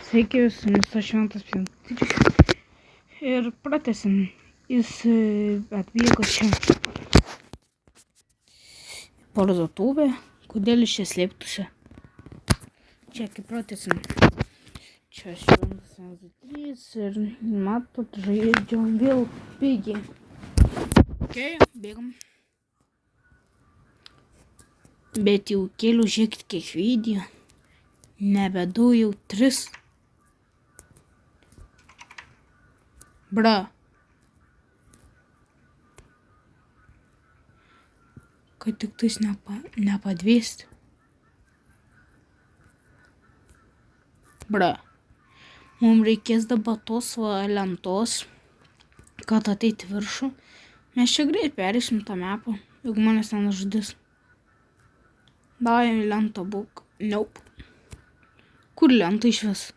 Sveiki, su jumis Šventas Pintyčius. Ir pratęsim. Jis atvyko čia parduotuvę. Kodėl iš čia slėptųsi? Čia kaip pratęsim. Čia Šventas 3 ir matot, žaidžiam vėl pigiai. Bėgam. Bet jau kelių žiūrėkit kiek video. Nebedu jau 3. Bra. Kad tik tais nepadvėsti. Bra. Mums reikės dabar tos lentos, kad ateiti viršų. Mes čia greit perėsim tą mapą, jeigu manęs nenužudys. Davai lentą būk. Nope. Kur lenta išvis?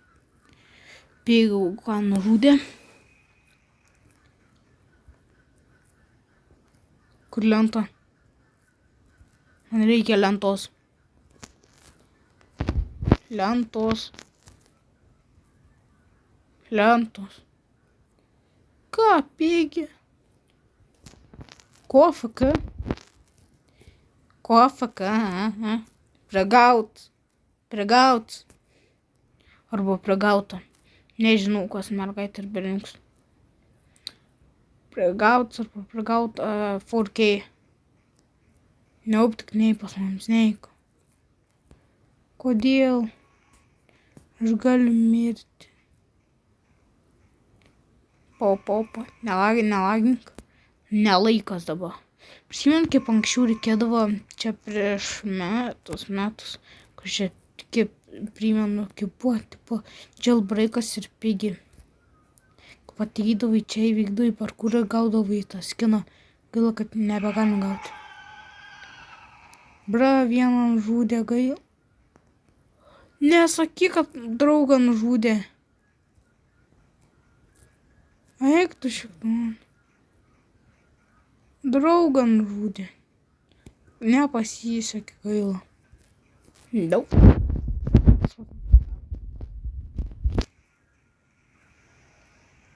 Bėgau, ką nužudė. Kur lenta? Man reikia lentos. Lentos. Ką, pėgi? Ko FK? Pregaut. Arba pregauta. Nežinau, kas mergaitė ir berniukas. Pregaut arba pregaut 4K. Neup, tik nei pas mums neik. Kodėl? Aš galiu mirti. Popa. Nelagink. Nelaikas dabar. Prisimint, kaip anksčiau reikėdavo čia prieš metus, kur čia kaip primenu, kaip buvo, tipo, jailbreakas ir pigi. Kaip ateidavai čia įvykdavai parkurą, gaudavai tą skiną. Gaila, kad nebegalim gauti. Bra, vieną žudė, gaila. Nesakyk, kad draugą nužudė. Eik tu šiknon. Draugą nužudė. Nepasisekė, gaila. Daug.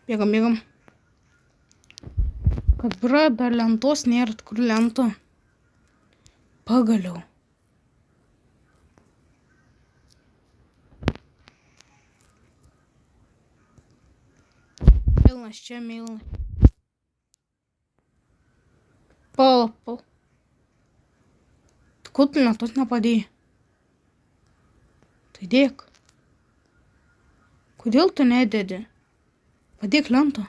Bėgam. Kad bra, dar lentos nėra, kur lento. Pagaliau. Milnas čia, Milnas. Pal. Ko tu lentos nepadėjai? Tai dėk. Kodėl tu nededi? Padėk lentą.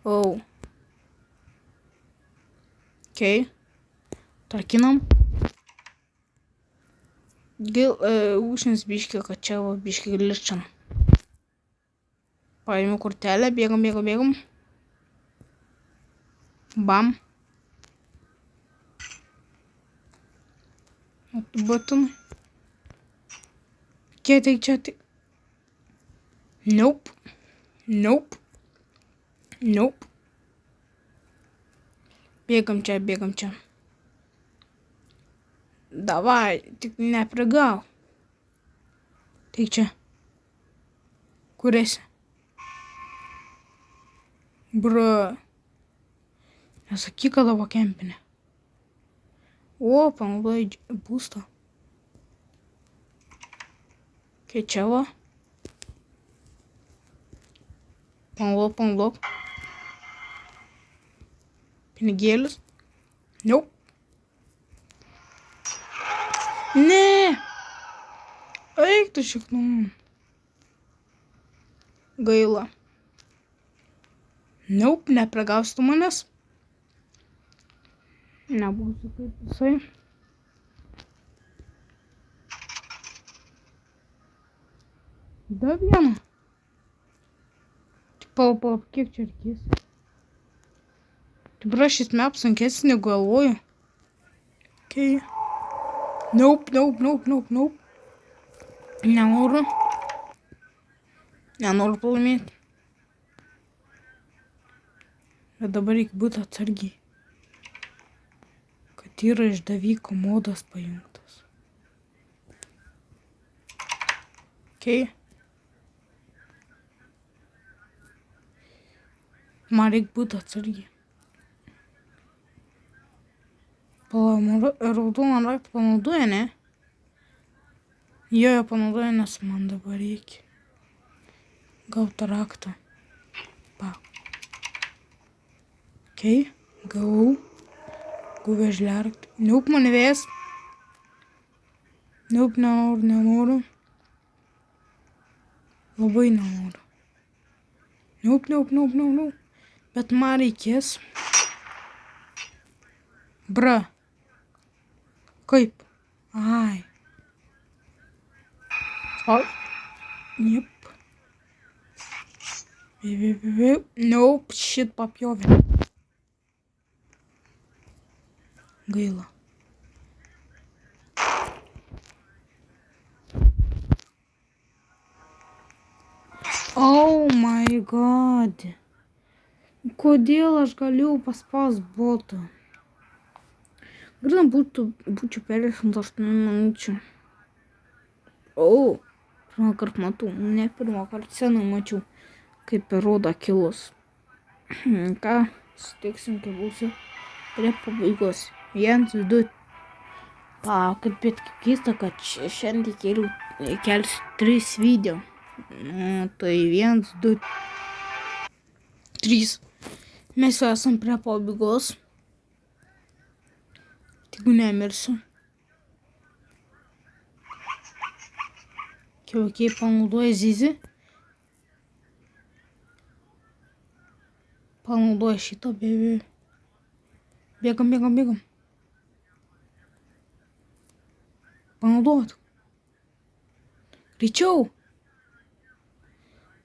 Oh. Okay. Tarkinam. Užsinis biškį, kad čia va biškį glitčiam. Paėmiau kortelę, bėgam. Bam. Button. Kiek čia tik. Nope. Bėgam čia. Davai, tik neprigau. Tai čia. Kur esi? Bro. Nesakyk, kad tavo kempinė. O, panaudojai būstą. Kai čia va. Panaudok. Pinigėlis. Nope. Ne. Eik tu šiknom. Gaila. Nope, nepragaustų manęs. Nebūsiu kaip visai. Da vieną. Tik palauk, kiek čia reikės. Tu prašys map sunkesnį negu galvoju. Okay. Nope. Nenoriu pralaimėti. Bet dabar reikia būti atsargiai. Kad yra išdavyko modas pajungtas. Okay. man reik būti atsargiai. Pala, raudoną raktą panaudoja, ne? Jo panaudoja, nes man dabar reikia gauti raktą. Pa. Okei, gavau. Gavau vežliaraktį. Neup mane vės. Neup, nenoriu. Labai nenoriu. Neup. Bet man reikės. Bra. Kaip? Ai. O. Jep. Neup, šit papjovė. Gaila. Oh my god. Kodėl aš galėjau paspaust botą? Grina būčiau perėjęs 8 minučių. O, pirmą kartą matau. Ne pirmą kartą senai mačiau, kaip rodo kilus. Ką, sutiksim, kai būsiu prie pabaigos. 1, 2. Palaukit, bet kaip keista, kad šiandien kelsiu 3 video. Tai 1, 2, 3. Mes jau esam prie pabaigos. Tik nemirsiu. Kiaukiai panaudoja Zizi. Panaudoja šitą bėbį. Bėgam. Panaudot. Greičiau.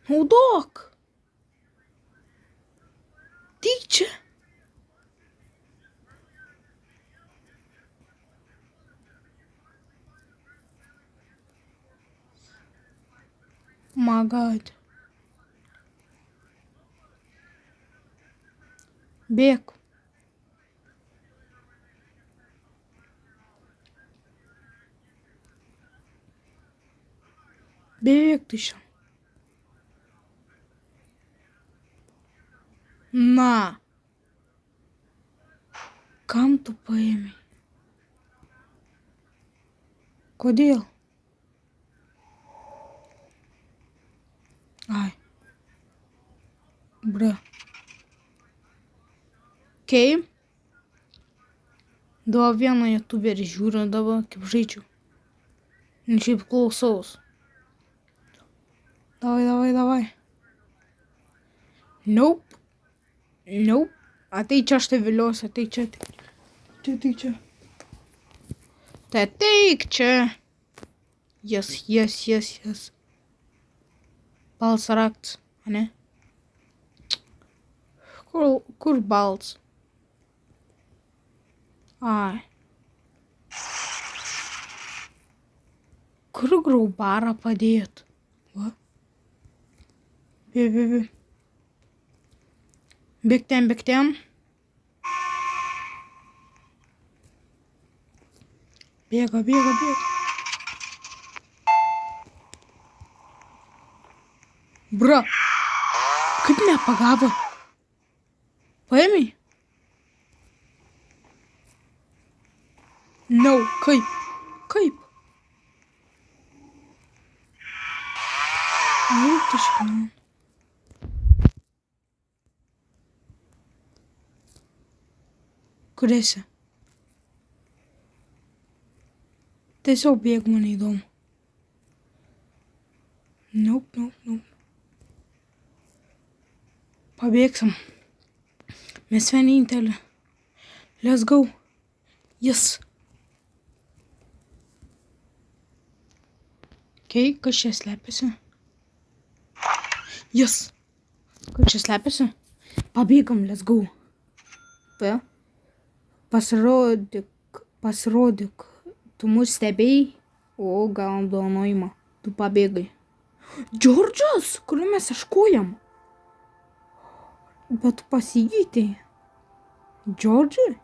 Naudok. Tyčia. My God. Bėk. Bėk tu čia. Na. Kam tu paėmei? Kodėl? Ai. Bra. Okei. Dabar vieną youtuberį žiūriu dabar, kaip žaidžiu. Ir šiaip klausaus. Davai. Nope. Atei čia, aš tai viliuosi, atei čia. Tai ateik čia. Yes. Bals raktas, ne? Kur bals? Ai. Kur graubarą padėt? Va? Bėk ten. Bėga. Bra. Kaip nepagavo? Paėmei? No, kaip? Ai, tu šikman. Kur esi? Tiesiog bėg, man įdomu. Nope. Pabėgsim. Mes vienintelė. Let's go. Yes. Okei, kas čia slepiasi? Yes. Kas čia slepiasi? Pabėgam, let's go. Pasirodyk. Tu mus stebėjai? O, gal donojimą. Tu pabėgai. Džordžas, kuriuo mes ieškojam? Bet tu pasikeitei. Džordžai?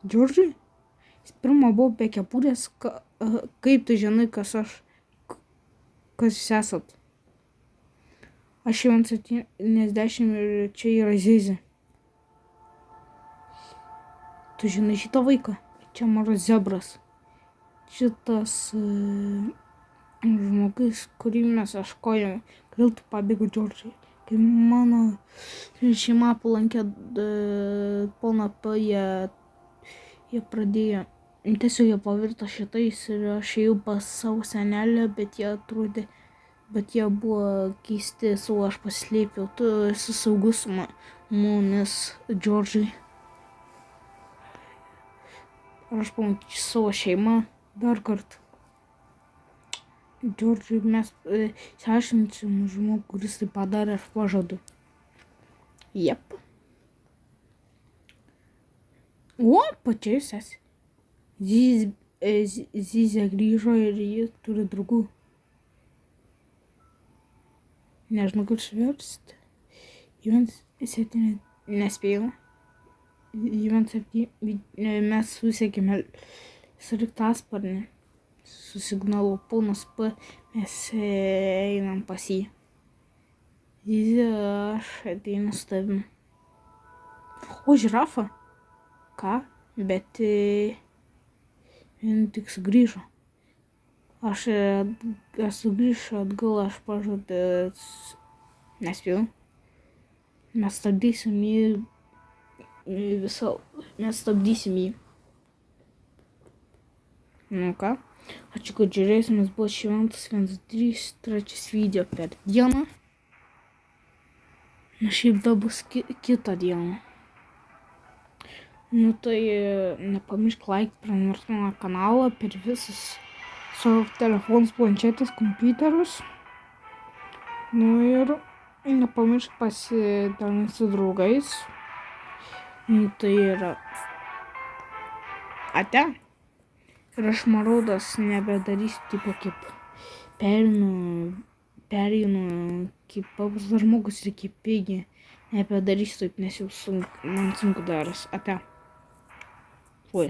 Jis pirma buvo be kepurės. Kaip tu žinai, kas jūs esat? Aš jau 70 ir čia yra Zizi. Tu žinai šitą vaiką? Čia mažas zebras. Šitas žmogus, kurį mes ieškojome. Kodėl tu pabėgo, Džordžai? Kai mano šeima aplankė poną P, jie pradėjo. Tiesiog jie pavirto šitais ir aš ėjau pas savo senelę, bet jie buvo keisti, savo aš paslėpiau. Tu esi saugus mumis, Džordžai. Ar aš pamatysiu savo šeimą dar kartą? Džordžai, mes išsiaiškinsim žmogų, kuris tai padarė, aš pažadu. Jep. O, pačiai sesi. Zizė grįžo ir ji turi draugų. Nežinau, kaip išversti. Nespėjau. Mes susiekėme sraigtasparnį. Su signalu ponas P, mes einam pas jį. Zizė, aš ateinu su tavimi. O, žirafa? Ką? Bet tik sugrįžo. Aš sugrįšiu atgal, aš pažadu. Nespėjau. Mes stabdysim jį. Mes stabdysim jį. Nu ką? Ačiū, kad žiūrėsimės, buvo šventas 1-3 video per dieną. Na šiaip dar bus kitą dieną. Nu tai nepamiršk prenumeruoti mano kanalą per visus savo telefonus, planšetės, kompiuterius. Nu ir nepamiršk pasidalinti su draugais. Nu tai yra ate. Ir aš Maraudas nebedarysiu tipo kaip perinu kaip paprastas žmogus ir kaip pigi. Nebedarysiu taip, nes jau man sunku daras. Ate. Fui.